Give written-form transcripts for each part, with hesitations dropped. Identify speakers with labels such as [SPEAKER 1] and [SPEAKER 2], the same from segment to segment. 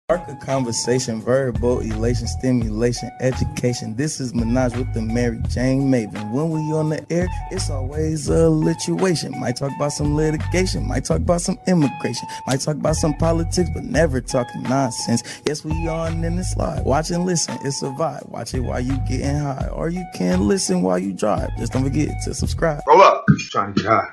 [SPEAKER 1] Spark a conversation, verbal elation, stimulation, education. This is Menage with the MaryJayneMaven. When we on the air, it's always a lituation. Might talk about some litigation, might talk about some immigration, might talk about some politics, but never talking nonsense. Yes, we on in the slide. Watch and listen, it's a vibe. Watch it while you getting high, or you can listen while you drive. Just don't forget to subscribe.
[SPEAKER 2] Roll up. Trying to get high.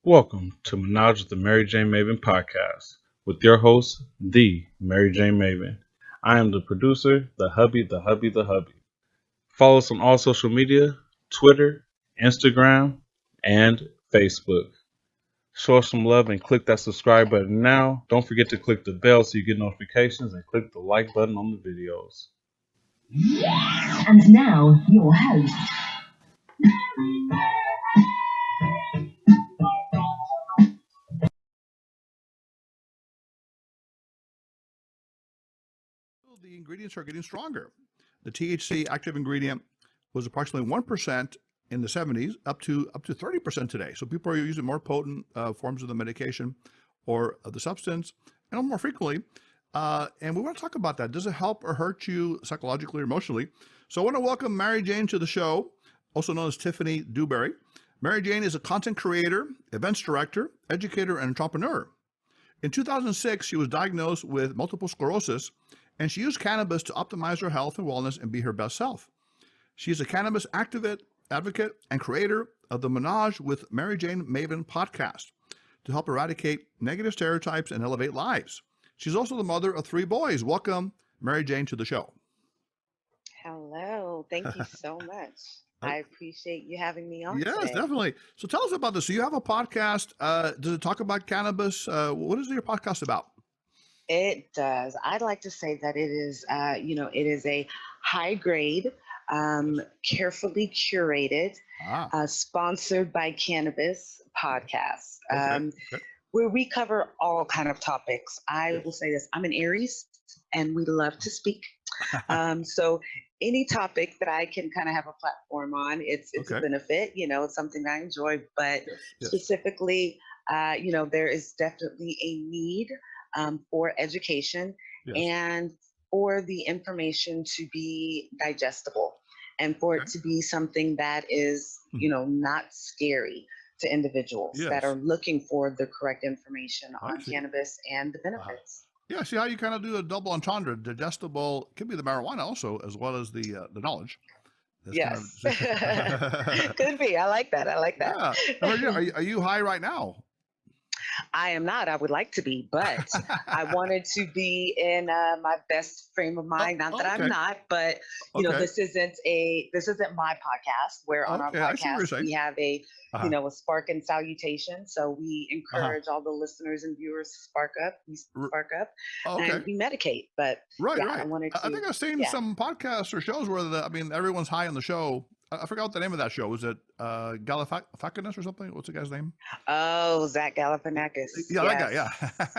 [SPEAKER 3] Welcome to Menage with the MaryJayneMaven podcast with your host, the MaryJayneMaven. I am the producer, the hubby. Follow us on all social media, Twitter, Instagram, and Facebook. Show us some love and click that subscribe button now. Don't forget to click the bell so you get notifications and click the like button on the videos.
[SPEAKER 4] And now, your host.
[SPEAKER 5] The ingredients are getting stronger. The THC active ingredient was approximately 1% in the 70s, up to 30% today. So people are using more potent forms of the medication or of the substance, and more frequently. And we want to talk about that. Does it help or hurt you psychologically or emotionally? So I want to welcome Mary Jane to the show, also known as Tiffany Dewberry. Mary Jane is a content creator, events director, educator, and entrepreneur. In 2006, she was diagnosed with multiple sclerosis, and she used cannabis to optimize her health and wellness and be her best self. She is a cannabis advocate and creator of the MenagewiththeMariJayneMaven podcast to help eradicate negative stereotypes and elevate lives. She's also the mother of 3 boys. Welcome, Mary Jane, to the show.
[SPEAKER 6] Hello. Thank you so much. I appreciate you having me on
[SPEAKER 5] Yes,
[SPEAKER 6] today.
[SPEAKER 5] definitely. So tell us about this. So you have a podcast. Does it talk about cannabis? What is your podcast about?
[SPEAKER 6] It does. I'd like to say that it is, it is a high grade, carefully curated, sponsored by cannabis podcast, where we cover all kind of topics. I will say this: I'm an Aries, and we love to speak. So any topic that I can kind of have a platform on, it's a benefit. It's something I enjoy. But specifically, there is definitely a need for education and for the information to be digestible and for it to be something that is, not scary to individuals that are looking for the correct information on cannabis and the benefits.
[SPEAKER 5] Yeah, see how you kind of do a double entendre. Digestible could be the marijuana also, as well as the knowledge. That's
[SPEAKER 6] yes. Could be. I like that.
[SPEAKER 5] Yeah. Are you high right now?
[SPEAKER 6] I am not. I would like to be, but I wanted to be in my best frame of mind. Not that I'm not, but this isn't my podcast. Where on our podcast we have a a spark and salutation. So we encourage all the listeners and viewers to spark up. We spark up and we medicate. But I wanted to.
[SPEAKER 5] I think I've seen some podcasts or shows where everyone's high on the show. I forgot what the name of that show was. It Galifianakis or something? What's the guy's name?
[SPEAKER 6] Oh, Zach Galifianakis.
[SPEAKER 5] Yeah, that guy. Yeah.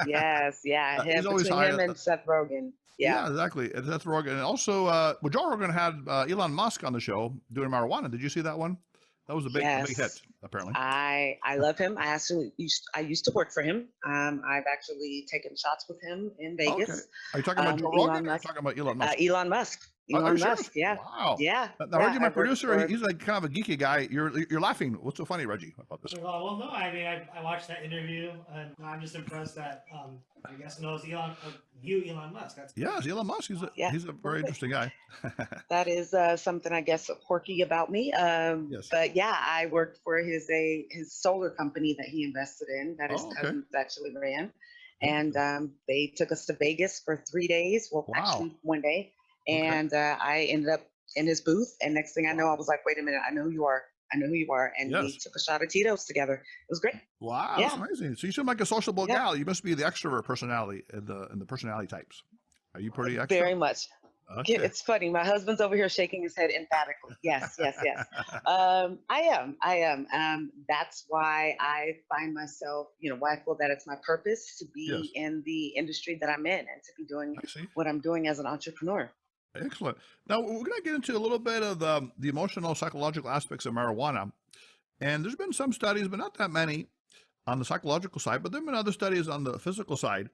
[SPEAKER 6] yes, yeah.
[SPEAKER 5] He's always high.
[SPEAKER 6] Him and Seth Rogen.
[SPEAKER 5] Yeah, exactly. And Seth Rogen, and also, Joe Rogan had Elon Musk on the show doing marijuana. Did you see that one? That was a big hit, apparently.
[SPEAKER 6] I love him. I used to work for him. I've actually taken shots with him in Vegas.
[SPEAKER 5] Okay. Are you talking about Joe Rogan? Or are you talking about Elon Musk?
[SPEAKER 6] Elon Musk. Elon Musk, yeah.
[SPEAKER 5] Wow.
[SPEAKER 6] Yeah.
[SPEAKER 5] Now, Reggie, my producer, he's like kind of a geeky guy. You're laughing. What's so funny, Reggie, about this?
[SPEAKER 7] Well, no, I watched that interview, and I'm just impressed that I guess knows Elon Musk.
[SPEAKER 5] Yes, Elon Musk. He's a very interesting guy.
[SPEAKER 6] That is something I guess quirky about me. But yeah, I worked for his solar company that he invested in that his cousins actually ran, and they took us to Vegas for 3 days. Well, actually 1 day. And I ended up in his booth, and next thing I know, I was like, "Wait a minute, I know who you are. And we took a shot of Tito's together. It was great.
[SPEAKER 5] Wow, that's amazing. So you seem like a sociable gal. You must be the extrovert personality in the personality types. Are you pretty extrovert?
[SPEAKER 6] Very much. Okay. It's funny. My husband's over here shaking his head emphatically. Yes. I am. That's why I find myself, why I feel that it's my purpose to be in the industry that I'm in and to be doing what I'm doing as an entrepreneur.
[SPEAKER 5] Excellent. Now we're going to get into a little bit of the emotional, psychological aspects of marijuana. And there's been some studies, but not that many on the psychological side, but there have been other studies on the physical side.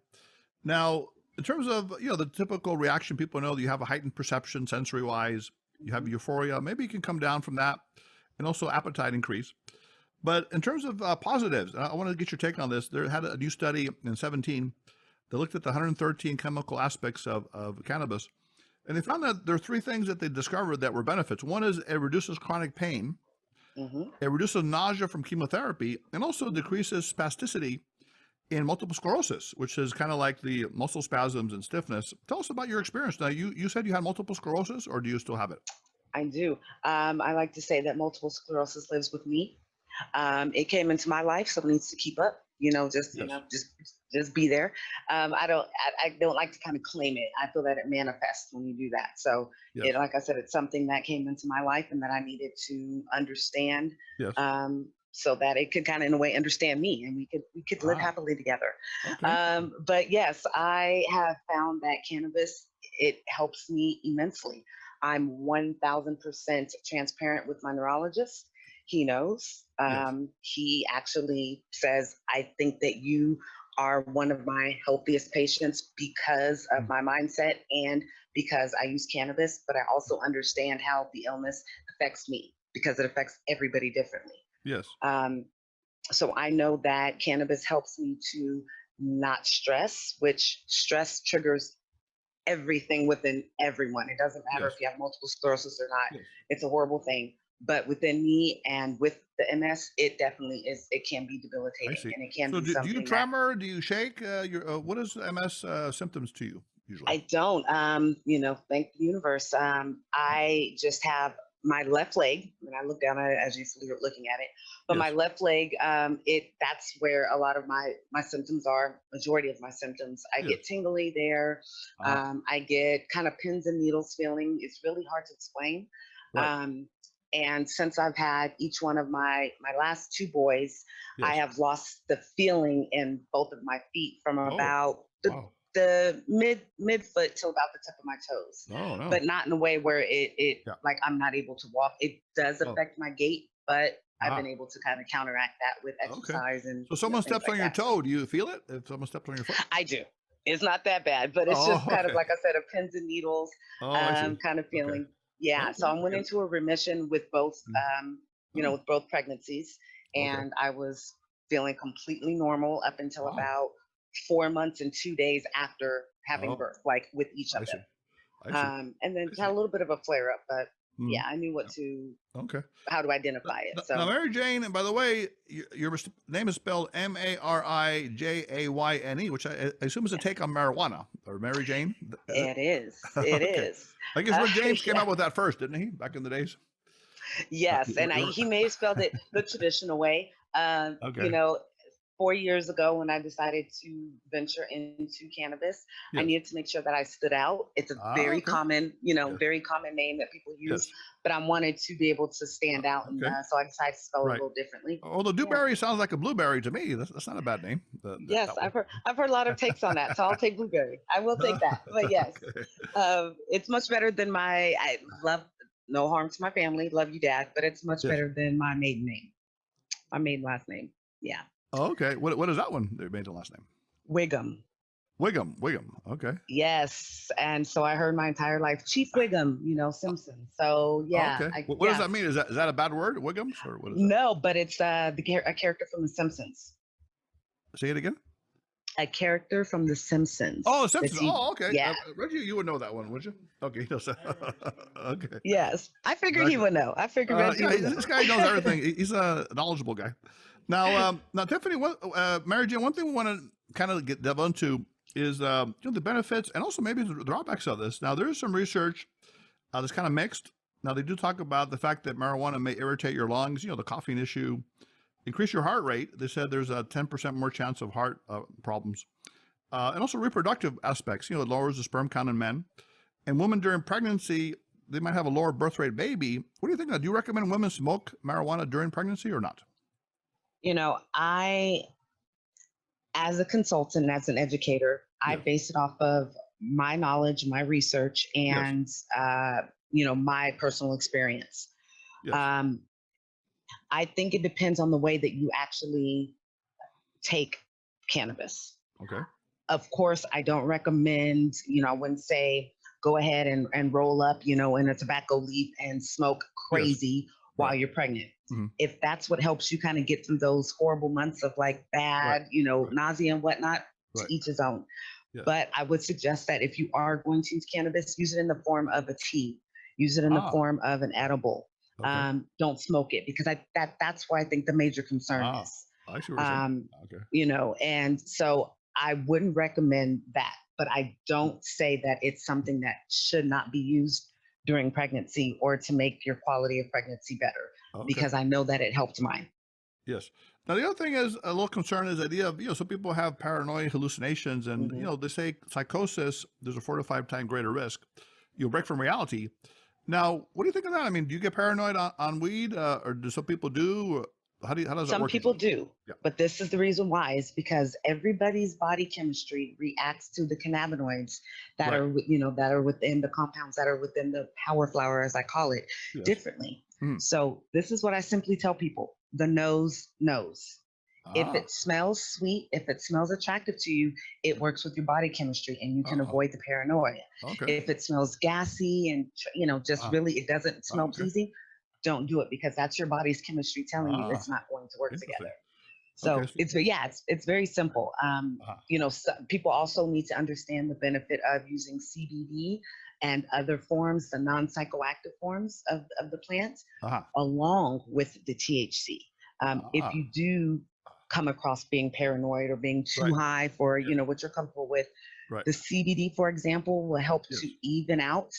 [SPEAKER 5] Now, in terms of, the typical reaction, people know that you have a heightened perception sensory-wise, you have euphoria, maybe you can come down from that, and also appetite increase. But in terms of positives, I want to get your take on this. There had a new study in 17 that looked at the 113 chemical aspects of cannabis, and they found that there are 3 things that they discovered that were benefits. One is it reduces chronic pain, it reduces nausea from chemotherapy, and also decreases spasticity in multiple sclerosis, which is kind of like the muscle spasms and stiffness. Tell us about your experience. Now, you said you had multiple sclerosis, or do you still have it?
[SPEAKER 6] I do. I like to say that multiple sclerosis lives with me. It came into my life, so it needs to keep up. Just be there. I don't like to kind of claim it. I feel that it manifests when you do that. So, like I said, it's something that came into my life and that I needed to understand, so that it could kind of, in a way, understand me, and we could live happily together.
[SPEAKER 5] Okay.
[SPEAKER 6] But yes, I have found that cannabis, it helps me immensely. I'm 1000% transparent with my neurologist. He knows. He actually says, I think that you are one of my healthiest patients because of my mindset and because I use cannabis, but I also understand how the illness affects me because it affects everybody differently.
[SPEAKER 5] Yes.
[SPEAKER 6] So I know that cannabis helps me to not stress, which stress triggers everything within everyone. It doesn't matter if you have multiple sclerosis or not. It's a horrible thing. But within me and with the MS, it definitely is. It can be debilitating, and it can be something.
[SPEAKER 5] Do you tremor? Do you shake? What is MS symptoms to you usually?
[SPEAKER 6] I don't. Thank the universe. I just have my left leg. When I look down at it, as you were looking at it, but my left leg, that's where a lot of my symptoms are. Majority of my symptoms. I get tingly there. I get kind of pins and needles feeling. It's really hard to explain.
[SPEAKER 5] Right.
[SPEAKER 6] And since I've had each one of my last 2 boys, I have lost the feeling in both of my feet from about the mid foot till about the tip of my toes.
[SPEAKER 5] Oh, no.
[SPEAKER 6] But not in a way where it like I'm not able to walk. It does affect my gait, but I've been able to kind of counteract that with exercise. And
[SPEAKER 5] so someone steps on your toe, do you feel it if someone steps on your foot?
[SPEAKER 6] I do. It's not that bad, but it's just kind of, like I said, a pins and needles kind of feeling.
[SPEAKER 5] Okay.
[SPEAKER 6] Yeah, so I went into a remission with both, with both pregnancies, and I was feeling completely normal up until about 4 months and 2 days after having birth, like with each of them. And then had a little bit of a flare up, but I knew how to identify it. So
[SPEAKER 5] now, Mary Jane, and by the way, your name is spelled Marijayne, which I assume is a take on marijuana, or Mary Jane.
[SPEAKER 6] It is. It is.
[SPEAKER 5] I guess Rick James came out with that first, didn't he? Back in the days.
[SPEAKER 6] Yes, and he may have spelled it the traditional way. 4 years ago, when I decided to venture into cannabis, I needed to make sure that I stood out. It's a very common, very common name that people use, but I wanted to be able to stand out, and so I decided to spell it a little differently.
[SPEAKER 5] Although dewberry sounds like a blueberry to me, that's not a bad name.
[SPEAKER 6] Yes, I've heard a lot of takes on that, so I'll take blueberry. I will take that, but yes, it's much better than I love. No harm to my family, love you, Dad, but it's much better than my maiden name, my maiden last name. Yeah.
[SPEAKER 5] Oh, okay. What is that one? They made the last name.
[SPEAKER 6] Wiggum.
[SPEAKER 5] Wiggum. Okay.
[SPEAKER 6] Yes, and so I heard my entire life, Chief Wiggum, Simpson. So yeah.
[SPEAKER 5] Okay. What does that mean? Is that a bad word, Wiggums, or what is that?
[SPEAKER 6] No, but it's a character from The Simpsons.
[SPEAKER 5] Say it again.
[SPEAKER 6] A character from The Simpsons.
[SPEAKER 5] Oh, The Simpsons. Okay.
[SPEAKER 6] Yeah.
[SPEAKER 5] Reggie, you would know that one, would you? Okay. Okay.
[SPEAKER 6] Yes, I figured he would know. I figured Reggie would know.
[SPEAKER 5] This guy knows everything. He's a knowledgeable guy. Now, Tiffany, Mary Jane, one thing we want to kind of delve into is the benefits and also maybe the drawbacks of this. Now, there is some research that's kind of mixed. Now, they do talk about the fact that marijuana may irritate your lungs, the coughing issue, increase your heart rate. They said there's a 10% more chance of heart problems, and also reproductive aspects. It lowers the sperm count in men, and women during pregnancy, they might have a lower birth rate baby. What do you think? Do you recommend women smoke marijuana during pregnancy or not?
[SPEAKER 6] As a consultant, as an educator, I base it off of my knowledge, my research, and my personal experience. I think it depends on the way that you actually take cannabis.
[SPEAKER 5] Okay.
[SPEAKER 6] Of course, I don't recommend, I wouldn't say go ahead and roll up, in a tobacco leaf and smoke crazy while you're pregnant.
[SPEAKER 5] Mm-hmm.
[SPEAKER 6] If that's what helps you kind of get through those horrible months of like bad, nausea and whatnot, to each his own.
[SPEAKER 5] Yes.
[SPEAKER 6] But I would suggest that if you are going to use cannabis, use it in the form of a tea, use it in the form of an edible.
[SPEAKER 5] Okay.
[SPEAKER 6] Don't smoke it, because that's where I think the major concern is.
[SPEAKER 5] I see what you're saying. Okay.
[SPEAKER 6] And so I wouldn't recommend that, but I don't say that it's something that should not be used during pregnancy or to make your quality of pregnancy better, because I know that it helped mine.
[SPEAKER 5] Yes. Now, the other thing is a little concern is the idea of, some people have paranoid hallucinations and, they say psychosis, there's a 4 to 5 times greater risk. You'll break from reality. Now, what do you think of that? I mean, do you get paranoid on weed or do some people do? How does that work?
[SPEAKER 6] Some people do, but this is the reason why, is because everybody's body chemistry reacts to the cannabinoids that are, that are within the compounds that are within the power flower, as I call it, differently. So this is what I simply tell people: the nose knows. If it smells sweet, if it smells attractive to you, it works with your body chemistry and you can avoid the paranoia. If it smells gassy and, just really, it doesn't smell pleasing, don't do it, because that's your body's chemistry telling you it's not going to work together. So it's very simple. People also need to understand the benefit of using CBD and other forms, the non-psychoactive forms of the plant, along with the THC. If you do come across being paranoid or being too high for, what you're comfortable with, the CBD, for example, will help to even out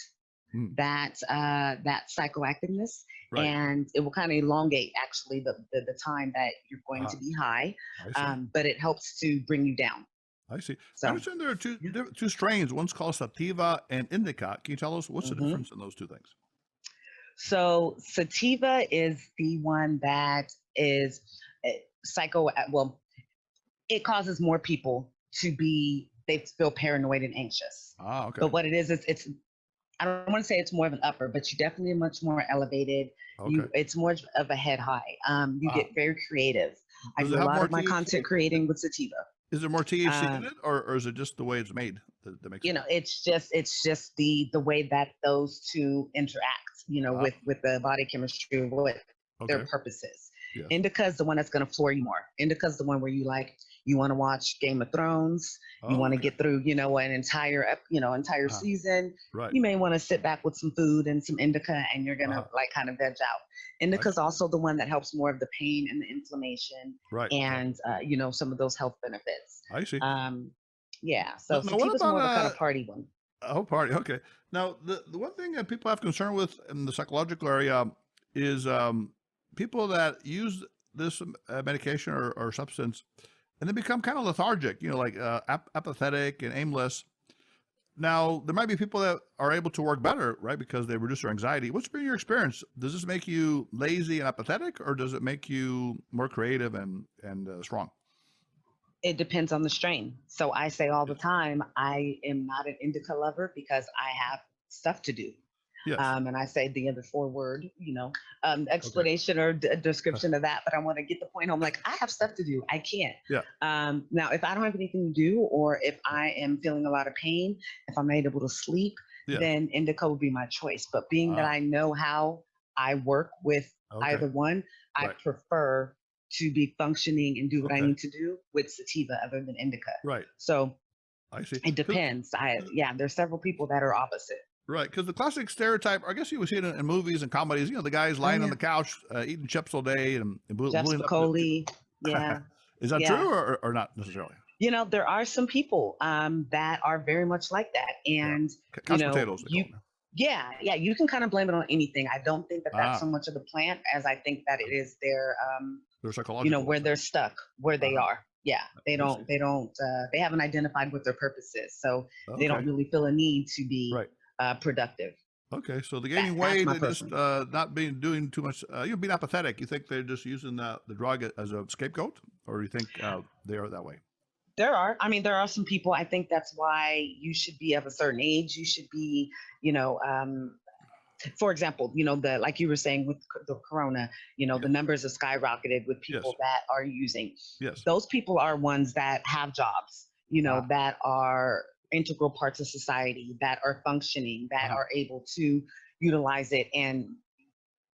[SPEAKER 6] that psychoactiveness, and it will kind of elongate actually the time that you're going to be high, but it helps to bring you down.
[SPEAKER 5] I see. So, I understand there are two strains. One's called sativa and indica. Can you tell us what's the difference in those two things?
[SPEAKER 6] So sativa is the one that is it causes more people they feel paranoid and anxious.
[SPEAKER 5] Okay.
[SPEAKER 6] But what it is, it's I don't want to say it's more of an upper, but you definitely are much more elevated. It's more of a head high. You get very creative. I do a lot of my content creating with sativa.
[SPEAKER 5] Is there more THC in it, or is it just the way it's made that makes it?
[SPEAKER 6] It's just the way that those two interact, with the body chemistry, what their purpose is. Yes. Indica is the one that's going to floor you more. Indica is the one where you want to watch Game of Thrones. You want to get through, an entire season.
[SPEAKER 5] Right.
[SPEAKER 6] You may want to sit back with some food and some indica, and you're going to kind of veg out. Indica is also the one that helps more of the pain and the inflammation, and some of those health benefits.
[SPEAKER 5] I see.
[SPEAKER 6] So sativa is more of a kind of party one.
[SPEAKER 5] Oh, party. Okay. Now, the one thing that people have concern with in the psychological area is people that use this medication or substance, and they become kind of lethargic, apathetic and aimless. Now, there might be people that are able to work better, right, because they reduce their anxiety. What's been your experience? Does this make you lazy and apathetic, or does it make you more creative and strong?
[SPEAKER 6] It depends on the strain. So I say all the time, I am not an indica lover because I have stuff to do.
[SPEAKER 5] Yes.
[SPEAKER 6] And I say the other 4-word, explanation or description of that, but I want to get the point home. Like, I have stuff to do. I can't.
[SPEAKER 5] Yeah.
[SPEAKER 6] Now, if I don't have anything to do, or if I am feeling a lot of pain, if I'm not able to sleep, then indica would be my choice. But being that I know how I work with either one, I prefer to be functioning and do what I need to do with sativa other than indica.
[SPEAKER 5] Right.
[SPEAKER 6] So
[SPEAKER 5] I see.
[SPEAKER 6] It depends. There's several people that are opposite.
[SPEAKER 5] Right, because the classic stereotype, I guess you would see it in movies and comedies, the guy's lying on the couch eating chips all day and
[SPEAKER 6] Jeff Spicoli,
[SPEAKER 5] Is that true or not necessarily?
[SPEAKER 6] There are some people that are very much like that. And,
[SPEAKER 5] couch potatoes,
[SPEAKER 6] you can kind of blame it on anything. I don't think that that's so much of the plant as I think that it is their psychological, where they're stuck, where they are. Yeah, they haven't identified what their purpose is. So they don't really feel a need to be productive.
[SPEAKER 5] Okay, so the gaining weight and just not doing too much, being apathetic. You think they're just using the drug as a scapegoat, or do you think they are that way?
[SPEAKER 6] There are some people. I think that's why you should be of a certain age. You should be, For example, like you were saying with the corona, the numbers have skyrocketed with people that are using.
[SPEAKER 5] Yes.
[SPEAKER 6] Those people are ones that have jobs, that are integral parts of society, that are functioning, that are able to utilize it and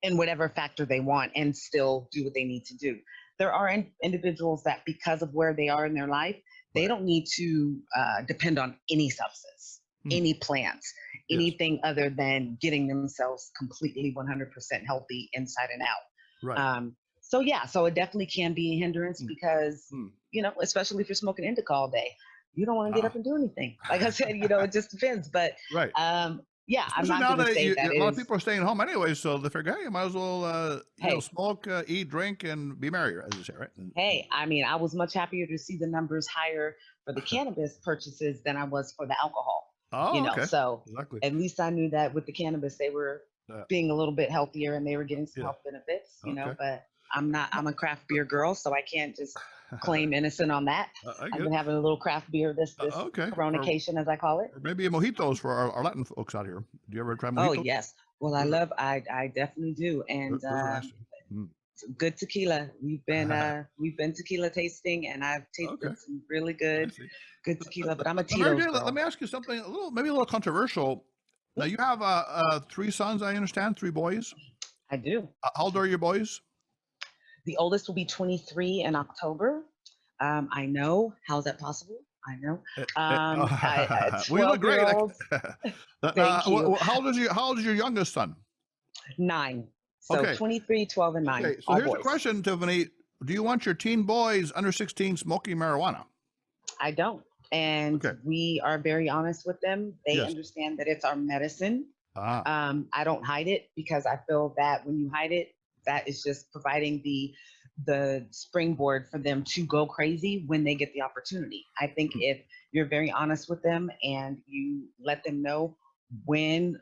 [SPEAKER 6] in whatever factor they want and still do what they need to do. There are individuals that, because of where they are in their life, they don't need to depend on any substance, any plants, anything other than getting themselves completely 100% healthy inside and out.
[SPEAKER 5] Right.
[SPEAKER 6] So it definitely can be a hindrance because, especially if you're smoking indica all day, you don't want to get up and do anything. Like I said, it just depends. But
[SPEAKER 5] right.
[SPEAKER 6] I'm not going to say that
[SPEAKER 5] a lot of people are staying home anyway, so they figure, hey, you might as well smoke, eat, drink, and be merry, as you say, right?
[SPEAKER 6] Hey, I was much happier to see the numbers higher for the cannabis purchases than I was for the alcohol.
[SPEAKER 5] Oh, okay.
[SPEAKER 6] So
[SPEAKER 5] exactly.
[SPEAKER 6] At least I knew that with the cannabis, they were being a little bit healthier and they were getting some health benefits, but I'm a craft beer girl, so I can't just claim innocent on that. I've been having a little craft beer, this coronacation, as I call it.
[SPEAKER 5] Or maybe a mojitos for our Latin folks out here. Do you ever try mojitos?
[SPEAKER 6] Oh, yes. Well, I definitely do. And good tequila. We've been tequila tasting, and I've tasted some really good tequila. But I'm a Tito's girl.
[SPEAKER 5] Let me ask you something maybe a little controversial. Now you have 3 sons, I understand, 3 boys.
[SPEAKER 6] I do.
[SPEAKER 5] How old are your boys?
[SPEAKER 6] The oldest will be 23 in October. I know. How's that possible? I know.
[SPEAKER 5] We look great.
[SPEAKER 6] Thank you.
[SPEAKER 5] How old is your youngest son?
[SPEAKER 6] 9. So 23, 12, and 9.
[SPEAKER 5] Okay. So here's a question, Tiffany. Do you want your teen boys under 16 smoking marijuana?
[SPEAKER 6] I don't. And we are very honest with them. They understand that it's our medicine. I don't hide it because I feel that when you hide it, that is just providing the springboard for them to go crazy when they get the opportunity. I think if you're very honest with them and you let them know when,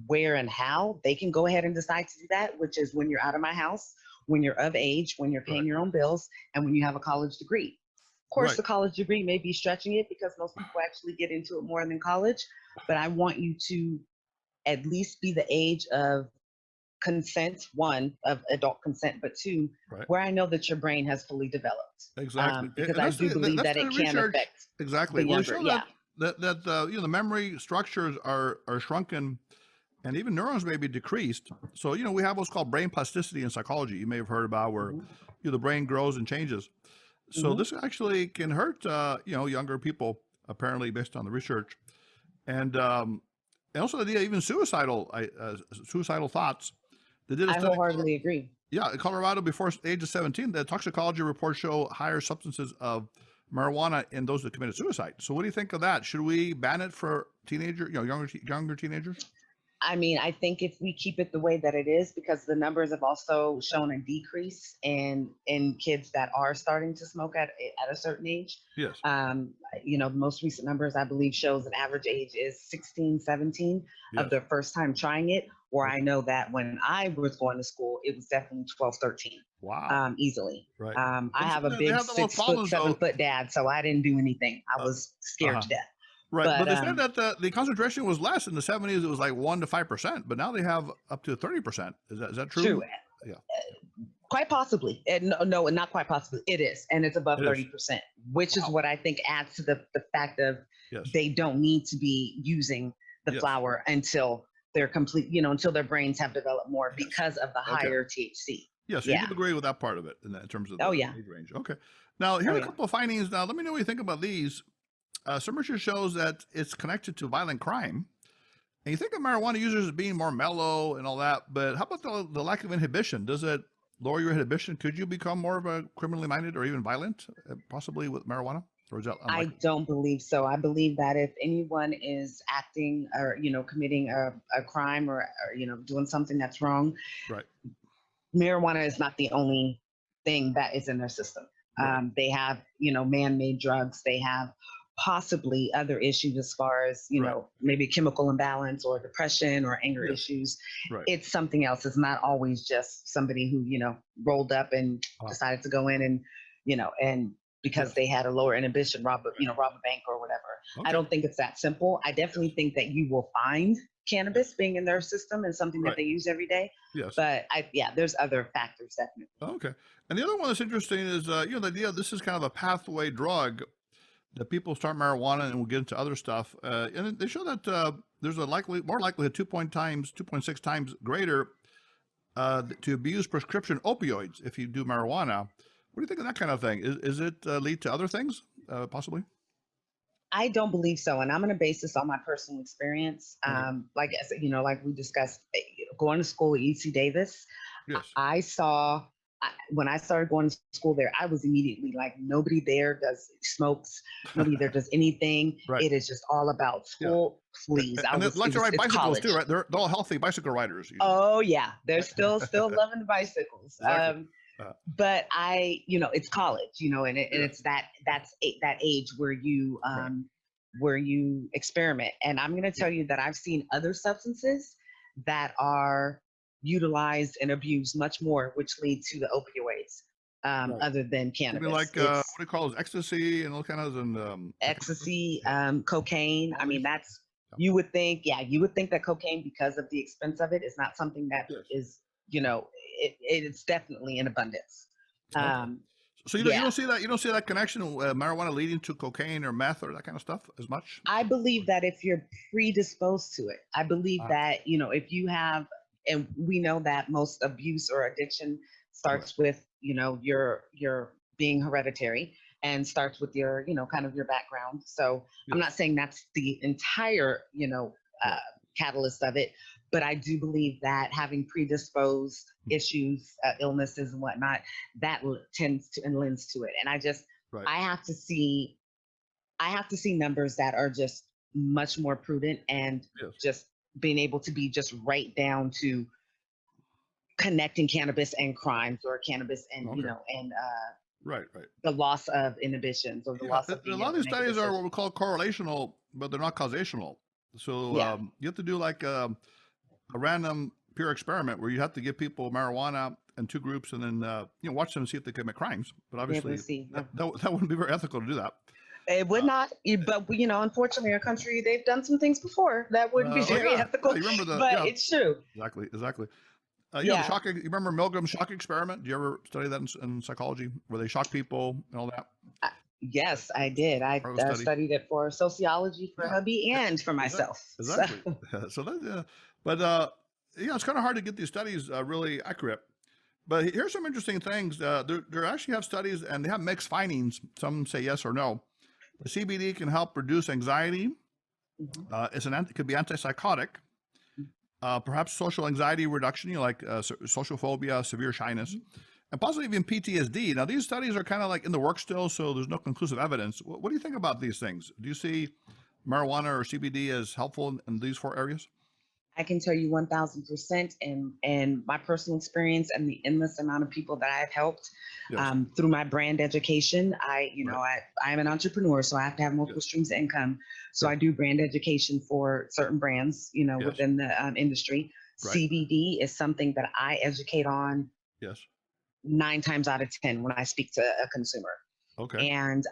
[SPEAKER 6] where, and how, they can go ahead and decide to do that, which is when you're out of my house, when you're of age, when you're paying your own bills, and when you have a college degree. Of course, the college degree may be stretching it because most people actually get into it more than college, but I want you to at least be the age of consent, 1, of adult consent, but 2, where I know that your brain has fully developed.
[SPEAKER 5] Exactly.
[SPEAKER 6] Because I do believe that it can affect the younger.
[SPEAKER 5] That the memory structures are shrunken, and even neurons may be decreased. So we have what's called brain plasticity in psychology. You may have heard about where the brain grows and changes. So this actually can hurt younger people, apparently, based on the research, and also the idea even suicidal thoughts. They did a study.
[SPEAKER 6] I wholeheartedly agree.
[SPEAKER 5] Yeah, in Colorado, before the age of 17, the toxicology reports show higher substances of marijuana in those that committed suicide. So what do you think of that? Should we ban it for younger teenagers?
[SPEAKER 6] I mean, I think if we keep it the way that it is, because the numbers have also shown a decrease in kids that are starting to smoke at a certain age.
[SPEAKER 5] Yes.
[SPEAKER 6] The most recent numbers, I believe, shows an average age is 16, 17 of their first time trying it, where I know that when I was going to school, it was definitely 12, 13.
[SPEAKER 5] Wow.
[SPEAKER 6] Easily.
[SPEAKER 5] Right.
[SPEAKER 6] I have a big 6 foot, 7 foot dad, so I didn't do anything. I was scared to death.
[SPEAKER 5] Right, but they said that the concentration was less in the 70s. It was like 1 to 5%, but now they have up to 30%. Is that true?
[SPEAKER 6] True.
[SPEAKER 5] Yeah.
[SPEAKER 6] Quite possibly. No, not quite possibly. It is, and it's above 30%, which is what I think adds to the fact of they don't need to be using the flower until they're complete. Until their brains have developed more because of the higher THC.
[SPEAKER 5] Yes, you can agree with that part of it in terms of the age range. Okay. Now here are a couple of findings. Now let me know what you think about these. Some research shows that it's connected to violent crime. And you think of marijuana users as being more mellow and all that, but how about the lack of inhibition? Does it lower your inhibition? Could you become more of a criminally minded or even violent, possibly with marijuana? Or is that unlikely?
[SPEAKER 6] I don't believe so. I believe that if anyone is acting or, committing a crime or doing something that's wrong, marijuana is not the only thing that is in their system. They have, man-made drugs. They have possibly other issues as far as, maybe chemical imbalance or depression or anger issues. It's something else. It's not always just somebody who, rolled up and decided to go in and, and because they had a lower inhibition, rob a bank or whatever. I don't think it's that simple. I definitely think that you will find cannabis being in their system and something
[SPEAKER 5] Right.
[SPEAKER 6] that they use every day.
[SPEAKER 5] Yes.
[SPEAKER 6] But there's other factors definitely.
[SPEAKER 5] Okay. And the other one that's interesting is, the idea this is kind of a pathway drug that people start marijuana and will get into other stuff. And they show that there's a more likelihood 2.6 times greater to abuse prescription opioids if you do marijuana. What do you think of that kind of thing? Is it lead to other things, possibly?
[SPEAKER 6] I don't believe so, and I'm going to base this on my personal experience. Like like we discussed, going to school at UC Davis,
[SPEAKER 5] Yes.
[SPEAKER 6] I saw when I started going to school there, I was immediately like, nobody there smokes, nobody there does anything.
[SPEAKER 5] Right.
[SPEAKER 6] It is just all about school. Please,
[SPEAKER 5] And they like to ride bicycles
[SPEAKER 6] college.
[SPEAKER 5] too, right? They're all healthy bicycle riders. Usually.
[SPEAKER 6] Oh yeah, they're still loving the bicycles.
[SPEAKER 5] Exactly.
[SPEAKER 6] But it's college, and it's that age where you where you experiment. And I'm going to tell you that I've seen other substances that are utilized and abused much more, which lead to the opioids, other than cannabis.
[SPEAKER 5] Maybe like what do you call it, ecstasy and all kinds of
[SPEAKER 6] ecstasy, cocaine. I mean, you would think that cocaine, because of the expense of it, is not something that is, it's definitely in abundance.
[SPEAKER 5] Okay. So you don't see that connection, marijuana leading to cocaine or meth or that kind of stuff as much?
[SPEAKER 6] I believe that if you're predisposed to it, I believe that, if you have, and we know that most abuse or addiction starts with, your being hereditary and starts with your, kind of your background. So I'm not saying that's the entire, catalyst of it, but I do believe that having predisposed issues, illnesses and whatnot, that tends to and lends to it. And I have to see numbers that are just much more prudent and just being able to be just right down to connecting cannabis and crimes, or cannabis and the loss of inhibitions, or the loss of
[SPEAKER 5] a lot of these studies are what we call correlational, but they're not causational. So you have to do like a random pure experiment where you have to give people marijuana in two groups and then watch them and see if they commit crimes. But obviously that wouldn't be very ethical to do that.
[SPEAKER 6] It would not, but unfortunately, our country, they've done some things before that wouldn't be very ethical.
[SPEAKER 5] You remember
[SPEAKER 6] but it's true.
[SPEAKER 5] Exactly. You remember Milgram's shock experiment? Do you ever study that in psychology, where they shock people and all that?
[SPEAKER 6] Yes, I did. I studied it for sociology for hubby and for myself.
[SPEAKER 5] Exactly. So that, it's kind of hard to get these studies really accurate. But here's some interesting things. There actually have studies, and they have mixed findings. Some say yes or no. The CBD can help reduce anxiety. It could be antipsychotic. Perhaps social anxiety reduction, like social phobia, severe shyness, and possibly even PTSD. Now, these studies are kind of like in the work still, so there's no conclusive evidence. What do you think about these things? Do you see marijuana or CBD as helpful in these four areas?
[SPEAKER 6] I can tell you 1000%, and my personal experience and the endless amount of people that I've helped through my brand education. I'm an entrepreneur, so I have to have multiple streams of income. So I do brand education for certain brands, within the industry. CBD is something that I educate on 9 times out of 10 when I speak to a consumer.
[SPEAKER 5] Okay.
[SPEAKER 6] And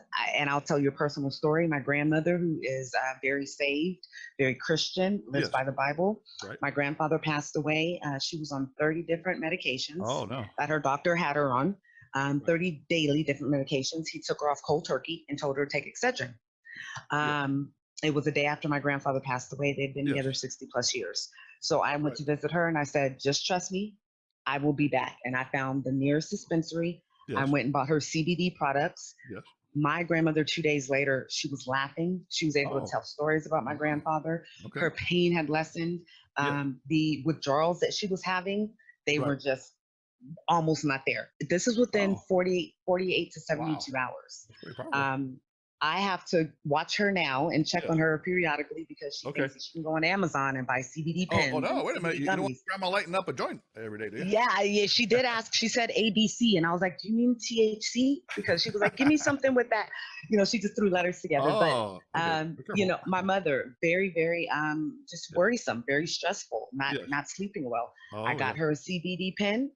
[SPEAKER 6] I'll tell you a personal story. My grandmother, who is very saved, very Christian, lives by the Bible.
[SPEAKER 5] Right.
[SPEAKER 6] My grandfather passed away. She was on 30 different medications that her doctor had her on, 30 daily different medications. He took her off cold turkey and told her to take Excedrin. It was the day after my grandfather passed away. They'd been together 60 plus years. So I went to visit her and I said, just trust me, I will be back. And I found the nearest dispensary. I went and bought her CBD products. My grandmother, 2 days later, she was laughing. She was able to tell stories about my grandfather. Her pain had lessened. The withdrawals that she was having, they were just almost not there. This is within 48 to 72 hours. I have to watch her now and check on her periodically because she thinks that she can go on Amazon and buy CBD pens.
[SPEAKER 5] Oh no, wait a minute. You don't want grandma lighting up a joint every day, do you?
[SPEAKER 6] Yeah, she did ask. She said ABC, and I was like, do you mean THC? Because she was like, give me something with that. She just threw letters together. My mother, very, very just worrisome, very stressful, not sleeping well. I got her a CBD pen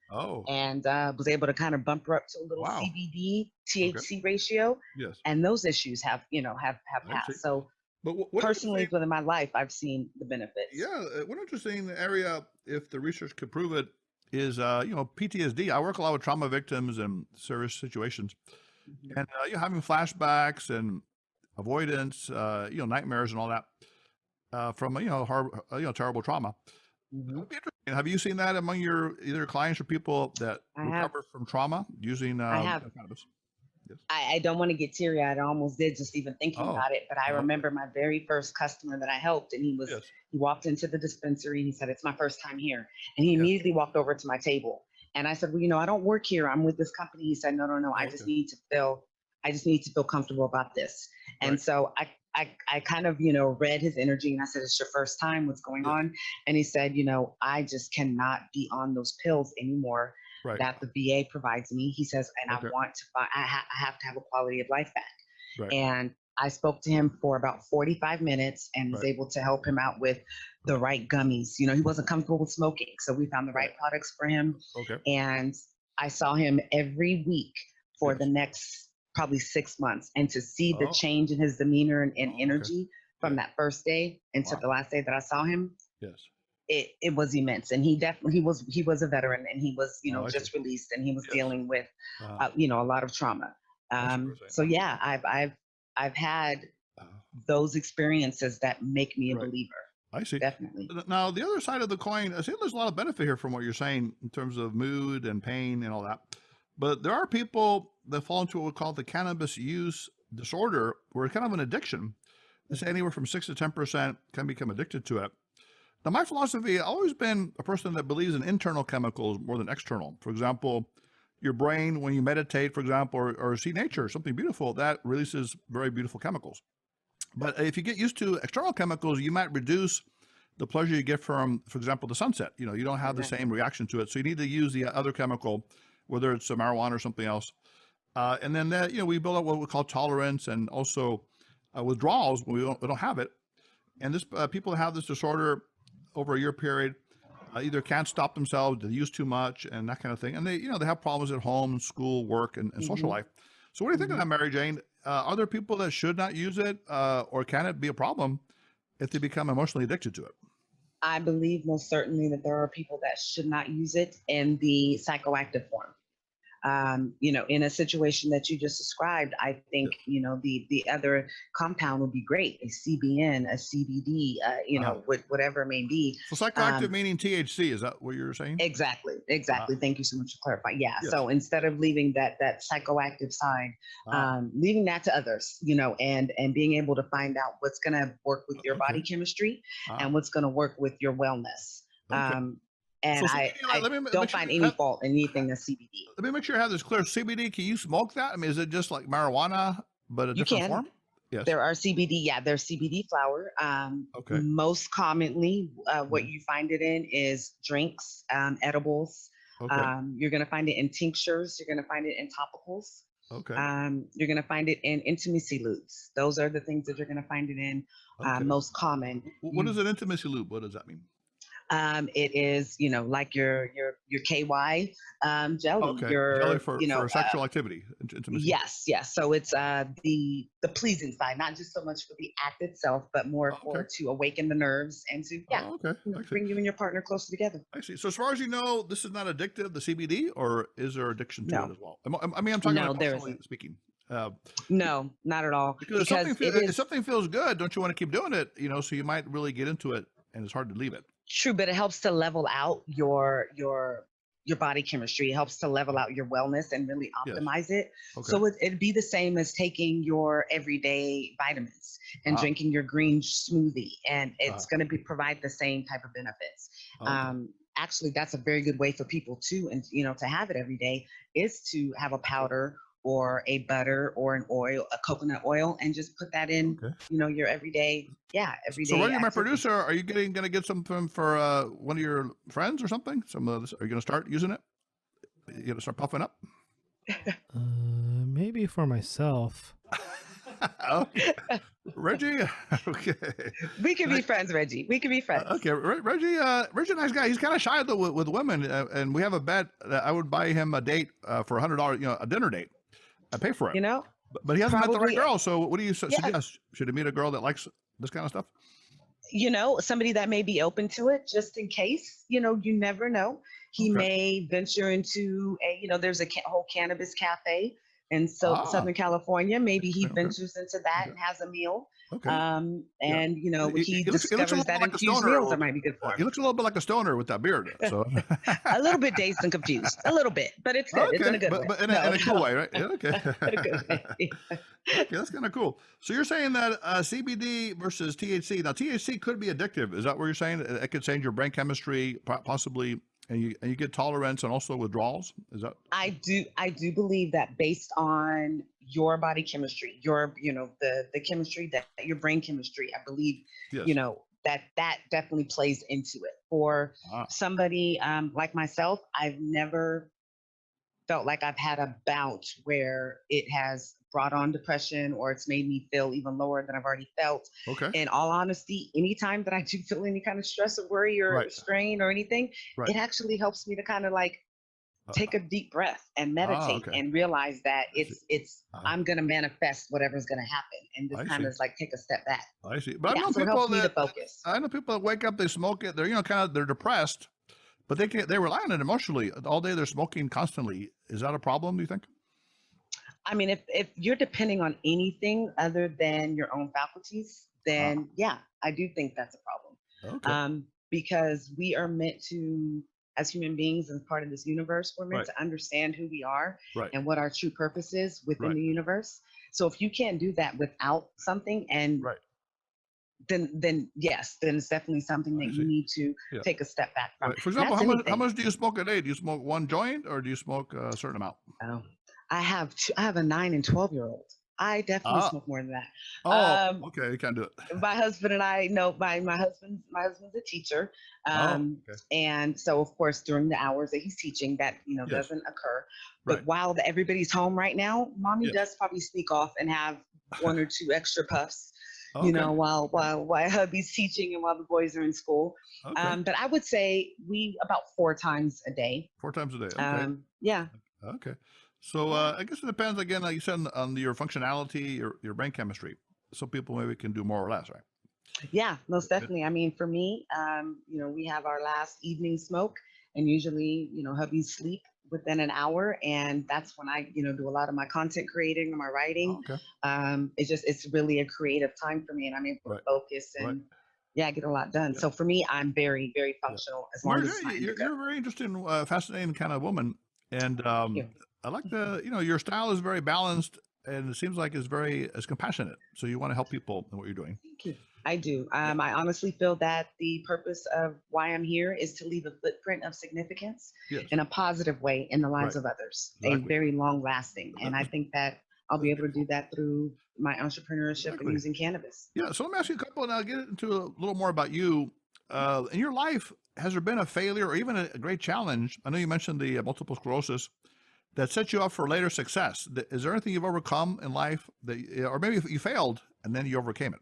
[SPEAKER 6] and was able to kind of bump her up to a little CBD THC ratio. And those issues have passed. So
[SPEAKER 5] But what
[SPEAKER 6] Personally, within my life, I've seen the benefits.
[SPEAKER 5] Yeah, one interesting area, if the research could prove it, is PTSD. I work a lot with trauma victims and serious situations, and having flashbacks and avoidance, nightmares and all that from terrible trauma. That'd be interesting. Have you seen that among your either clients or people that recover from trauma using cannabis? Yes.
[SPEAKER 6] I don't want to get teary-eyed. I almost did just even thinking about it. But I remember my very first customer that I helped, and he walked into the dispensary. He said, "It's my first time here," and he immediately walked over to my table. And I said, "Well, I don't work here. I'm with this company." He said, "No. I just need to feel comfortable about this." And so I kind of read his energy, and I said, "It's your first time. What's going on?" And he said, "I just cannot be on those pills anymore." That the VA provides me. He says, and I want to find, I have to have a quality of life back. And I spoke to him for about 45 minutes and was able to help him out with the right gummies. He wasn't comfortable with smoking. So we found the right products for him. And I saw him every week for the next probably 6 months. And to see the change in his demeanor and energy from that first day into the last day that I saw him. It was immense, and he was a veteran, and he was just released, and he was dealing with a lot of trauma. So yeah, I've had those experiences that make me a believer.
[SPEAKER 5] I see.
[SPEAKER 6] Definitely.
[SPEAKER 5] Now the other side of the coin, I see there's a lot of benefit here from what you're saying in terms of mood and pain and all that. But there are people that fall into what we call the cannabis use disorder, where it's kind of an addiction. They say anywhere from 6 to 10% can become addicted to it. Now, my philosophy, I've always been a person that believes in internal chemicals more than external. For example, your brain, when you meditate, for example, or see nature, something beautiful, that releases very beautiful chemicals. But if you get used to external chemicals, you might reduce the pleasure you get from, for example, the sunset. You don't have the same reaction to it. So you need to use the other chemical, whether it's a marijuana or something else. And then that, we build up what we call tolerance and also withdrawals when we don't have it. And this people that have this disorder over a year period, either can't stop themselves, they use too much and that kind of thing. And they, they have problems at home, school, work, and social life. So what do you think of that, Mary Jane? Are there people that should not use it, or can it be a problem if they become emotionally addicted to it?
[SPEAKER 6] I believe most certainly that there are people that should not use it in the psychoactive form. In a situation that you just described, I think, the other compound would be great. A CBN, a CBD, whatever it may be.
[SPEAKER 5] So psychoactive meaning THC, is that what you're saying?
[SPEAKER 6] Exactly. Thank you so much for clarifying. Yeah. Yes. So instead of leaving that psychoactive side, leaving that to others, and being able to find out what's going to work with your body chemistry and what's going to work with your wellness. And so I don't find any fault in anything that's CBD.
[SPEAKER 5] Let me make sure I have this clear. CBD, can you smoke that? I mean, is it just like marijuana, but a different form? Yes.
[SPEAKER 6] There are CBD. Yeah, there's CBD flower. Most commonly, what you find it in is drinks, edibles. You're going to find it in tinctures. You're going to find it in topicals. You're going to find it in intimacy lubes. Those are the things that you're going to find it in, most common.
[SPEAKER 5] What is an intimacy lube? What does that mean?
[SPEAKER 6] It is, like your KY jelly.
[SPEAKER 5] Jelly for sexual activity. Intimacy.
[SPEAKER 6] Yes. So it's the pleasing side, not just so much for the act itself, but more to awaken the nerves and to bring you and your partner closer together.
[SPEAKER 5] I see. So as far as you know, this is not addictive, the CBD, or is there addiction to it as well? I mean, I'm talking about personally speaking.
[SPEAKER 6] No, not at all.
[SPEAKER 5] Because if something feels good, don't you want to keep doing it? So you might really get into it, and it's hard to leave it.
[SPEAKER 6] True, but it helps to level out your body chemistry. It helps to level out your wellness and really optimize it. So it'd be the same as taking your everyday vitamins and drinking your green smoothie, and it's going to provide the same type of benefits. Actually, that's a very good way for people too, and to have it every day is to have a powder or a butter or an oil, a coconut oil, and just put that in, your everyday, everyday.
[SPEAKER 5] So when you're my producer, are you going to get something for one of your friends or something? Are you going to start using it? You going to start puffing up?
[SPEAKER 2] Maybe for myself.
[SPEAKER 5] Okay. Reggie, okay.
[SPEAKER 6] We can be friends, Reggie. We can be friends.
[SPEAKER 5] Okay, Reggie, Reggie's a nice guy. He's kind of shy though with women, and we have a bet that I would buy him a date for $100, a dinner date. I pay for it.
[SPEAKER 6] You know,
[SPEAKER 5] but he hasn't met the right girl. So what do you suggest? Should he meet a girl that likes this kind of stuff?
[SPEAKER 6] Somebody that may be open to it just in case, you never know. He may venture into there's a whole cannabis cafe in Southern California. Maybe he ventures into that and has a meal.
[SPEAKER 5] Okay.
[SPEAKER 6] And he
[SPEAKER 5] looks
[SPEAKER 6] discovers that
[SPEAKER 5] like
[SPEAKER 6] infused meals that might be good for him.
[SPEAKER 5] He looks a little bit like a stoner with that beard. So
[SPEAKER 6] a little bit dazed and confused, a little bit, but it's good. It's in a good way.
[SPEAKER 5] But in a cool way, right? Yeah, okay. Okay, that's kind of cool. So you're saying that CBD versus THC. Now, THC could be addictive. Is that what you're saying? It could change your brain chemistry, possibly, and you get tolerance and also withdrawals. Is that?
[SPEAKER 6] I do believe that based on your body chemistry, the chemistry that your brain chemistry, I believe, that definitely plays into it. For somebody like myself, I've never felt like I've had a bout where it has brought on depression or it's made me feel even lower than I've already felt.
[SPEAKER 5] Okay.
[SPEAKER 6] In all honesty, anytime that I do feel any kind of stress or worry or strain or anything, it actually helps me to kind of like take a deep breath and meditate and realize that I'm going to manifest whatever's going to happen. And just kind of like take a step back.
[SPEAKER 5] I see. But I know people that wake up, they smoke it. They're, they're depressed, but they rely on it emotionally. All day they're smoking constantly. Is that a problem, do you think?
[SPEAKER 6] I mean, if you're depending on anything other than your own faculties, then yeah, I do think that's a problem.
[SPEAKER 5] Okay.
[SPEAKER 6] Because we are meant to, as human beings and part of this universe, we're meant to understand who we are and what our true purpose is within the universe. So if you can't do that without something, and then yes, then it's definitely something that you need to take a step back from.
[SPEAKER 5] For example, how much do you smoke a day? Do you smoke one joint or do you smoke a certain amount?
[SPEAKER 6] I have a 9 and 12-year-old. I definitely smoke more than that.
[SPEAKER 5] Okay, you can't do it.
[SPEAKER 6] My husband and I know my husband's a teacher, and so of course during the hours that he's teaching, that doesn't occur. But while everybody's home right now, mommy does probably sneak off and have 1 or 2 extra puffs, while hubby's teaching and while the boys are in school. But I would say about 4 times a day.
[SPEAKER 5] 4 times a day. Okay.
[SPEAKER 6] Yeah.
[SPEAKER 5] Okay. So I guess it depends, again, like you said, on your functionality, your brain chemistry. Some people maybe can do more or less, right?
[SPEAKER 6] Yeah, most definitely. I mean, for me, we have our last evening smoke, and usually, hubby's sleep within an hour, and that's when I, do a lot of my content creating and my writing. It's really a creative time for me, and I'm able to focus and get a lot done. So for me, I'm very, very functional as long as
[SPEAKER 5] you're a very interesting, fascinating kind of woman, and I like your style is very balanced, and it seems like it's compassionate. So you want to help people in what you're doing.
[SPEAKER 6] Thank you. I do. I honestly feel that the purpose of why I'm here is to leave a footprint of significance in a positive way in the lives of others, a very long lasting. And I think that I'll be able to do that through my entrepreneurship and using cannabis.
[SPEAKER 5] Yeah. So let me ask you a couple, and I'll get into a little more about you. In your life, has there been a failure or even a great challenge? I know you mentioned the multiple sclerosis that set you up for later success. Is there anything you've overcome in life or maybe you failed and then you overcame it?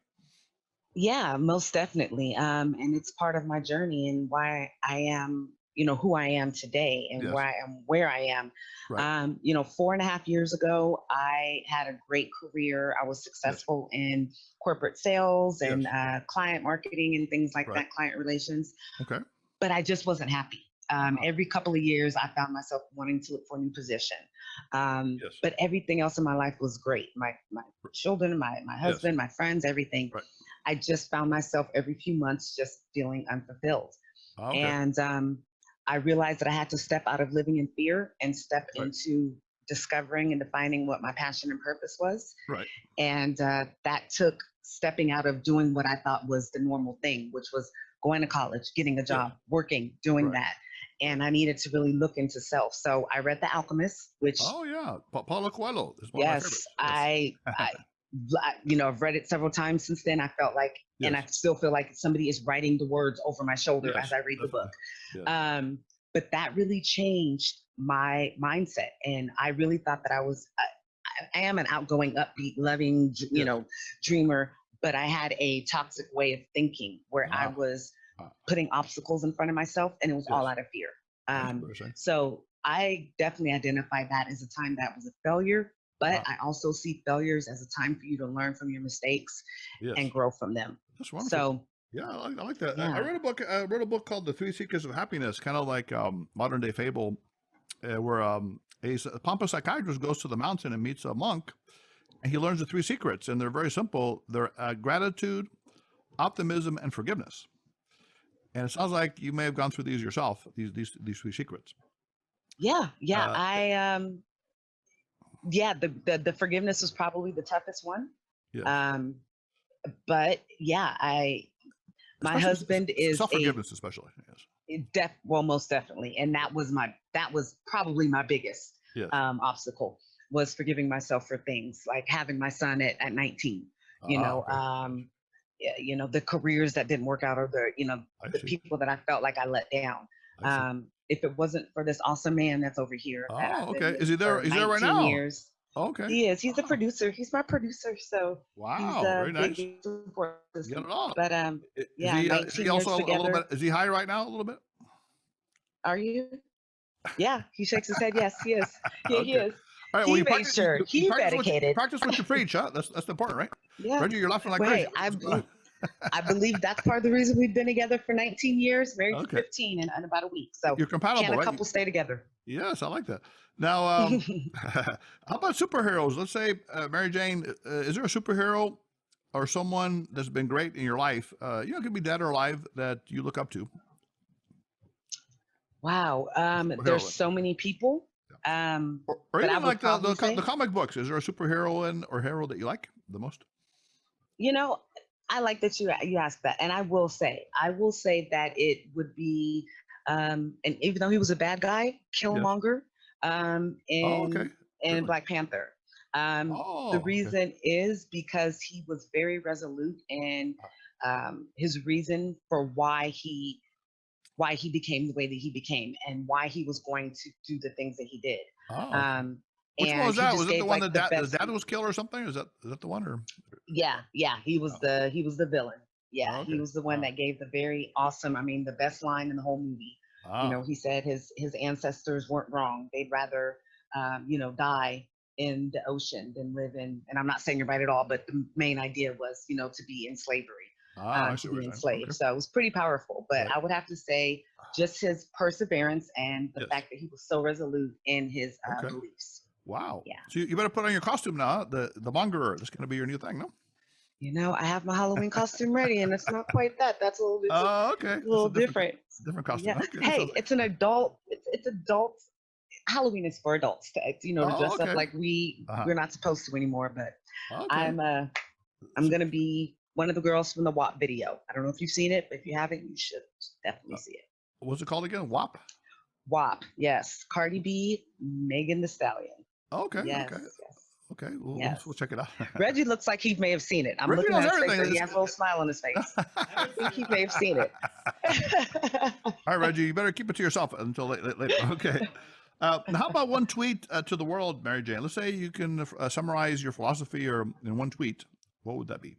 [SPEAKER 6] Yeah, most definitely. And it's part of my journey and why I am, who I am today and why I am where I am. 4.5 years ago, I had a great career. I was successful in corporate sales and client marketing and things like that, client relations.
[SPEAKER 5] Okay.
[SPEAKER 6] But I just wasn't happy. Every couple of years, I found myself wanting to look for a new position. But everything else in my life was great. My children, my husband, my friends, everything. I just found myself every few months just feeling unfulfilled. And I realized that I had to step out of living in fear and step into discovering and defining what my passion and purpose was. And that took stepping out of doing what I thought was the normal thing, which was going to college, getting a job, working, doing that. And I needed to really look into self. So I read The Alchemist, which
[SPEAKER 5] Paulo Coelho is one of my favorites.
[SPEAKER 6] I've read it several times since then. I felt like, and I still feel like somebody is writing the words over my shoulder as I read the book. But that really changed my mindset. And I really thought that I am an outgoing, upbeat, loving, dreamer, but I had a toxic way of thinking where I was putting obstacles in front of myself, and it was all out of fear. So I definitely identified that as a time that was a failure, But I also see failures as a time for you to learn from your mistakes and grow from them.
[SPEAKER 5] That's wonderful.
[SPEAKER 6] So
[SPEAKER 5] yeah, I like that.
[SPEAKER 6] yeah.
[SPEAKER 5] I wrote a book called The Three Secrets of Happiness, kind of like modern day fable, where a pompous psychiatrist goes to the mountain and meets a monk, and he learns the three secrets, and they're very simple. They're gratitude, optimism, and forgiveness. And it sounds like you may have gone through these yourself. These three secrets.
[SPEAKER 6] Yeah. The forgiveness was probably the toughest one.
[SPEAKER 5] Yeah.
[SPEAKER 6] But yeah, my husband is
[SPEAKER 5] self-forgiveness, especially. Yes.
[SPEAKER 6] Most definitely, and that was probably my biggest obstacle, was forgiving myself for things like having my son at 19. The careers that didn't work out, or the people that I felt like I let down. If it wasn't for this awesome man that's over here.
[SPEAKER 5] Okay. Is he there? He's there right now.
[SPEAKER 6] Years.
[SPEAKER 5] Okay.
[SPEAKER 6] He is. He's a producer. He's my producer. So
[SPEAKER 5] wow, very nice. Get it on.
[SPEAKER 6] But
[SPEAKER 5] is he also a little bit? Is he high right now? A little bit.
[SPEAKER 6] Are you? Yeah, he shakes his head. Yes, he is. Yeah,
[SPEAKER 5] okay.
[SPEAKER 6] he is.
[SPEAKER 5] All right,
[SPEAKER 6] he made sure. He's dedicated.
[SPEAKER 5] Practice what you preach, huh? That's important, right?
[SPEAKER 6] Yeah.
[SPEAKER 5] Reggie, you're laughing like crazy.
[SPEAKER 6] I believe that's part of the reason we've been together for 19 years, married for 15 in about a week. So
[SPEAKER 5] you're compatible,
[SPEAKER 6] can a
[SPEAKER 5] right?
[SPEAKER 6] couple stay together?
[SPEAKER 5] Yes, I like that. Now, how about superheroes? Let's say, Mary Jane, is there a superhero or someone that's been great in your life? It could be dead or alive, that you look up to.
[SPEAKER 6] Wow, there's so many people.
[SPEAKER 5] Or even like the comic books. Is there a superhero or hero that you like the most?
[SPEAKER 6] I like that you asked that, and I will say that it would be, and even though he was a bad guy, Killmonger, in Black Panther. The reason is because he was very resolute in his reason for why he became the way that he became, and why he was going to do the things that he did.
[SPEAKER 5] Which one was that? Was it the one that his dad was killed or something? Is that the one? Or
[SPEAKER 6] yeah, he was the villain. Yeah, he was the one that gave the very awesome, the best line in the whole movie. He said his ancestors weren't wrong. They'd rather die in the ocean than live in, and I'm not saying you're right at all, but the main idea was to be in slavery. To be enslaved. Okay. So it was pretty powerful, but I would have to say just his perseverance and the fact that he was so resolute in his beliefs.
[SPEAKER 5] Wow.
[SPEAKER 6] Yeah.
[SPEAKER 5] So you better put on your costume now. The mongerer. That's going to be your new thing, no?
[SPEAKER 6] I have my Halloween costume ready, and it's not quite that. That's a little bit.
[SPEAKER 5] Okay.
[SPEAKER 6] A little different.
[SPEAKER 5] Different costume.
[SPEAKER 6] Yeah.
[SPEAKER 5] Okay.
[SPEAKER 6] Hey, it's an adult. It's adult. Halloween is for adults to dress up like we're not supposed to anymore. But I'm going to be one of the girls from the WAP video. I don't know if you've seen it, but if you haven't, you should definitely see it.
[SPEAKER 5] What's it called again? WAP?
[SPEAKER 6] WAP, yes. Cardi B, Megan Thee Stallion.
[SPEAKER 5] Okay.
[SPEAKER 6] Yes,
[SPEAKER 5] okay.
[SPEAKER 6] Yes.
[SPEAKER 5] Okay, we'll check it out.
[SPEAKER 6] Reggie looks like he may have seen it. I'm looking at his face. He has a little smile on his face. I think he may have seen it.
[SPEAKER 5] All right, Reggie, you better keep it to yourself until later. Okay. How about one tweet to the world, Mary Jane? Let's say you can summarize your philosophy in one tweet. What would that be?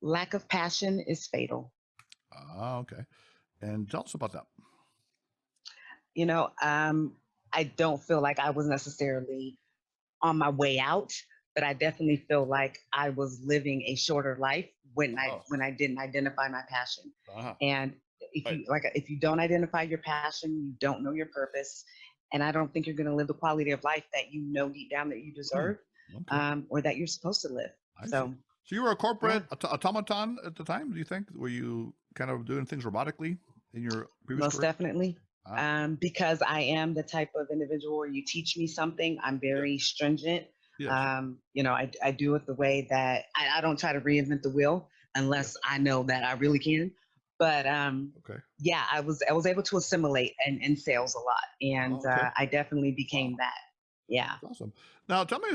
[SPEAKER 6] Lack of passion is fatal.
[SPEAKER 5] Okay. And tell us about that.
[SPEAKER 6] I don't feel like I was necessarily on my way out, but I definitely feel like I was living a shorter life when I didn't identify my passion. And if you don't identify your passion, you don't know your purpose, and I don't think you're going to live the quality of life that deep down that you deserve, or that you're supposed to live. So
[SPEAKER 5] you were a corporate automaton at the time, do you think? Were you kind of doing things robotically in your previous
[SPEAKER 6] Most
[SPEAKER 5] career?
[SPEAKER 6] definitely. Because I am the type of individual where you teach me something, I'm very stringent.
[SPEAKER 5] Yes.
[SPEAKER 6] I do it the way that I don't try to reinvent the wheel unless I know that I really can. But I was able to assimilate in sales a lot, and I definitely became that. Yeah.
[SPEAKER 5] That's awesome. Now tell me,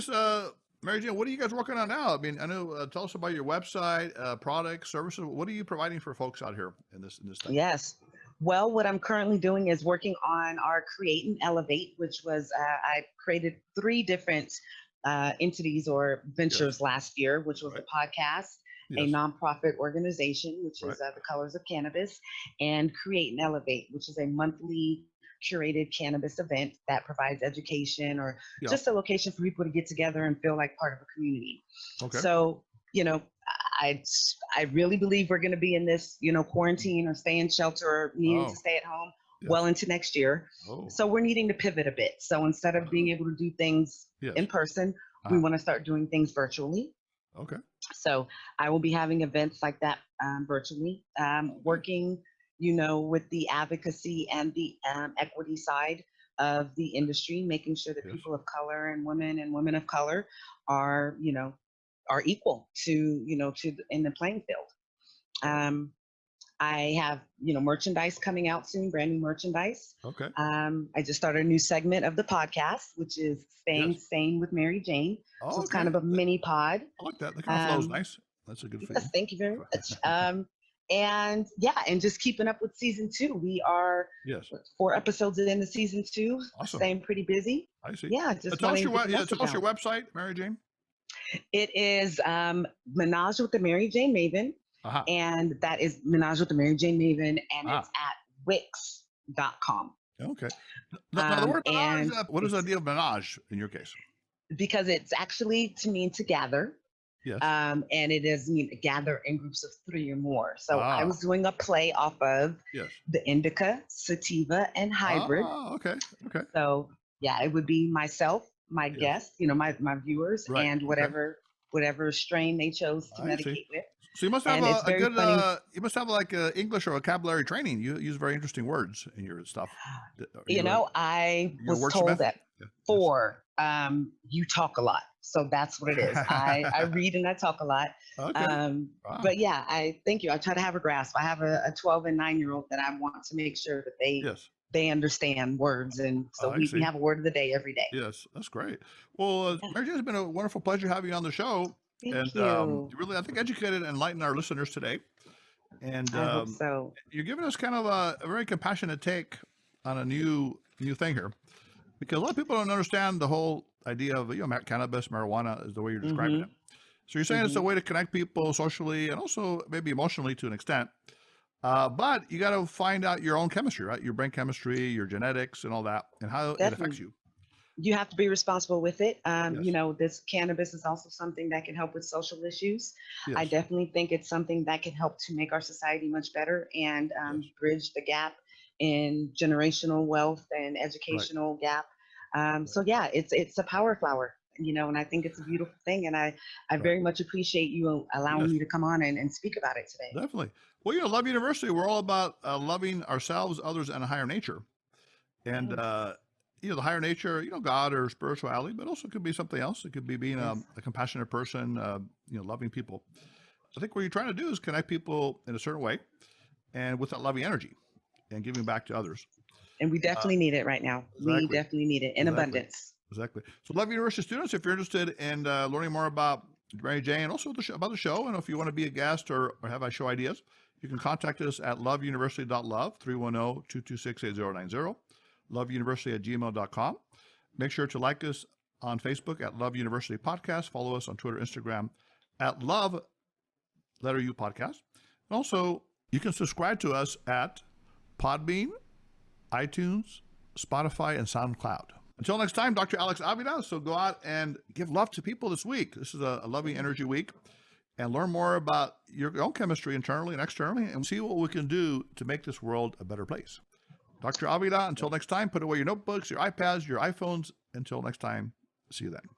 [SPEAKER 5] Mary Jane, what are you guys working on now? I know. Tell us about your website, products, services. What are you providing for folks out here in this thing?
[SPEAKER 6] Yes. Well, what I'm currently doing is working on our Create and Elevate, which was I created 3 different entities or ventures last year, which was the podcast, a nonprofit organization, which is the Colors of Cannabis, and Create and Elevate, which is a monthly curated cannabis event that provides education or
[SPEAKER 5] Yeah.
[SPEAKER 6] just a location for people to get together and feel like part of a community.
[SPEAKER 5] Okay.
[SPEAKER 6] So, I really believe we're going to be in this, quarantine or stay in shelter or needing to stay at home well into next year. So we're needing to pivot a bit. So instead of being able to do things in person, we want to start doing things virtually.
[SPEAKER 5] Okay.
[SPEAKER 6] So I will be having events like that virtually, working, with the advocacy and the equity side of the industry, making sure that people of color and women of color are, are equal to in the playing field. I have, merchandise coming out soon, brand new merchandise.
[SPEAKER 5] Okay.
[SPEAKER 6] I just started a new segment of the podcast, which is Staying Sane with Mary Jane. So it's kind of a mini pod.
[SPEAKER 5] I like that. The kind of flow is nice. That's a good thing.
[SPEAKER 6] Yes, thank you very much. And just keeping up with season 2. We are 4 episodes into season 2.
[SPEAKER 5] Awesome.
[SPEAKER 6] Staying pretty busy.
[SPEAKER 5] I see.
[SPEAKER 6] Yeah, just
[SPEAKER 5] tell us your website, Mary Jane.
[SPEAKER 6] It is Menage with the Mary Jane Maven. And that is Menage with the Mary Jane Maven, and it's at wix.com.
[SPEAKER 5] Okay. Now the word menage, what is the idea of menage in your case?
[SPEAKER 6] Because it's actually to mean to gather.
[SPEAKER 5] Yes.
[SPEAKER 6] And it is gather in groups of 3 or more. So I was doing a play off of the indica, sativa, and hybrid.
[SPEAKER 5] Okay.
[SPEAKER 6] So it would be myself, my guests, my viewers, and whatever strain they chose to medicate with.
[SPEAKER 5] So you must have a good, you must have like English or vocabulary training. You use very interesting words in your stuff.
[SPEAKER 6] I was told that you talk a lot. So that's what it is. I read and I talk a lot.
[SPEAKER 5] Okay.
[SPEAKER 6] But I thank you. I try to have a grasp. I have a 12 and 9-year-old that I want to make sure that they understand words. And so we have a word of the day every day.
[SPEAKER 5] Yes, that's great. Well, Mary Jane, it's been a wonderful pleasure having you on the show.
[SPEAKER 6] Thank you.
[SPEAKER 5] Really, I think, educated and enlightened our listeners today. And
[SPEAKER 6] I hope so.
[SPEAKER 5] You're giving us kind of a very compassionate take on a new thing here, because a lot of people don't understand the whole idea of cannabis, marijuana is the way you're describing it. So you're saying it's a way to connect people socially and also maybe emotionally to an extent. But you got to find out your own chemistry, right? Your brain chemistry, your genetics, and all that, and how it affects you.
[SPEAKER 6] You have to be responsible with it. This cannabis is also something that can help with social issues. Yes. I definitely think it's something that can help to make our society much better and bridge the gap in generational wealth and educational gap. It's a power flower, and I think it's a beautiful thing. And I very much appreciate you allowing me to come on and speak about it today.
[SPEAKER 5] Definitely. Well, Love University, we're all about loving ourselves, others, and a higher nature. And, the higher nature, God or spirituality, but also could be something else. It could be being a compassionate person, loving people. I think what you're trying to do is connect people in a certain way and with that loving energy and giving back to others.
[SPEAKER 6] And we definitely need it right now.
[SPEAKER 5] Exactly.
[SPEAKER 6] We definitely need it in abundance.
[SPEAKER 5] Exactly. So Love University students, if you're interested in learning more about Mary Jane and also about the show, and if you want to be a guest or have show ideas, you can contact us at loveuniversity.love, 310-226-8090. loveuniversity@gmail.com. Make sure to like us on Facebook at Love University Podcast. Follow us on Twitter, Instagram at Love Letter U Podcast. And also, you can subscribe to us at Podbean, iTunes, Spotify, and SoundCloud. Until next time, Dr. Alex Avila. So go out and give love to people this week. This is a loving energy week. And learn more about your own chemistry internally and externally, and see what we can do to make this world a better place. Dr. Avila, until next time, put away your notebooks, your iPads, your iPhones. Until next time, see you then.